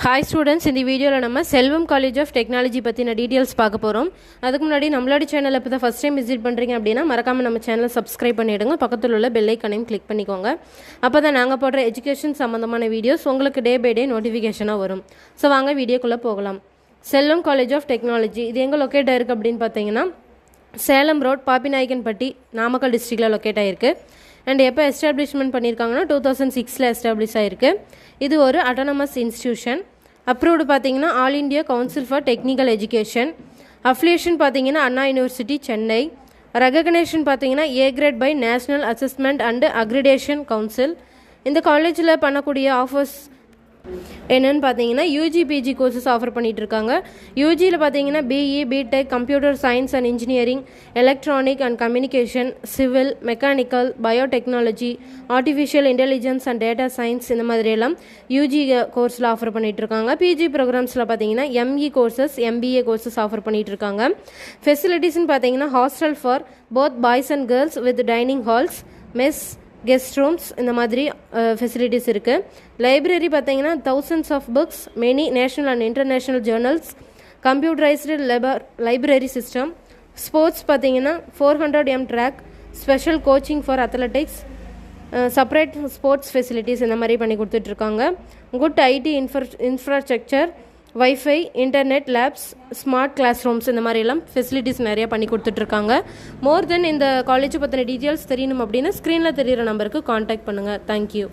Hi students, in the video நம்ம செல்வம் college of technology பற்றின details பார்க்க போகிறோம். அதுக்கு முன்னாடி நம்மளோட சேனலை இப்போ தான் ஃபஸ்ட் டைம் விசிட் பண்ணுறீங்க அப்படின்னா மறக்காமல் நம்ம சேனலை சப்ஸ்கிரைப் பண்ணிவிடுங்க. பக்கத்தில் உள்ள பெல் ஐக்கனையும் கிளிக் பண்ணிக்கோங்க. அப்போ தான் நாங்கள் போடுற எஜுகேஷன் சம்மந்தமான வீடியோஸ் உங்களுக்கு டே பை டே நோட்டிஃபிகேஷனாக வரும். ஸோ வாங்க வீடியோக்குள்ளே போகலாம். செல்வம் காலேஜ் ஆஃப் டெக்னாலஜி இது எங்கே லொக்கேட் ஆயிருக்கு அப்படின்னு பார்த்தீங்கன்னா சேலம் ரோட் பாப்பிநாயக்கன்பட்டி நாமக்கல் டிஸ்ட்ரிக்டில் லொக்கேட் ஆகிருக்கு. அண்ட் எப்போ எஸ்டாப்ளிஷ்மெண்ட் பண்ணியிருக்காங்கன்னா 2006 எஸ்டாப்ளிஷ் ஆகிருக்கு. இது ஒரு அட்டானமஸ் இன்ஸ்டியூஷன். அப்ரூவ்டு பார்த்தீங்கன்னா all India council for technical education. Affiliation பார்த்தீங்கன்னா அண்ணா யூனிவர்சிட்டி சென்னை. ரெகக்னேஷன் பார்த்தீங்கன்னா A grade by national assessment and accreditation council. இந்த காலேஜில் பண்ணக்கூடிய ஆஃபர்ஸ் என்னென்னு பார்த்தீங்கன்னா யூஜி பிஜி கோர்சஸ் ஆஃபர் பண்ணிகிட்டு இருக்காங்க. யூஜியில் பார்த்தீங்கன்னா BE BTech computer science and engineering, electronic and communication, civil, mechanical, biotechnology, artificial intelligence and data science இந்த மாதிரியெல்லாம் யூஜி கோர்ஸில் ஆஃபர் பண்ணிகிட்டு இருக்காங்க. பிஜி ப்ரோக்ராம்ஸில் பார்த்தீங்கன்னா ME courses MBA courses offer பண்ணிகிட்டு இருக்காங்க. ஃபெசிலிட்டிஸ்ன்னு பார்த்தீங்கன்னா hostel for both boys and girls with dining halls, mess, guest rooms இந்த மாதிரி ஃபெசிலிட்டிஸ் இருக்குது. லைப்ரரி பார்த்தீங்கன்னா thousands of books, many national and international journals, computerised library system. Sports பார்த்தீங்கன்னா 400m track, special coaching for athletics, separate sports facilities இந்த மாதிரி பண்ணி கொடுத்துட்ருக்காங்க. Good IT infrastructure, wifi, internet, labs, smart classroom இந்த மாதிரிலாம் facilities நிறையா பண்ணி கொடுத்துட்ருக்காங்க. மோர் தென் இந்த காலேஜை பற்றின டீட்டெயில்ஸ் தெரியணும் அப்படின்னா ஸ்க்ரீனில் தெரிகிற நம்பருக்கு காண்டாக்ட் பண்ணுங்கள். தேங்க்யூ.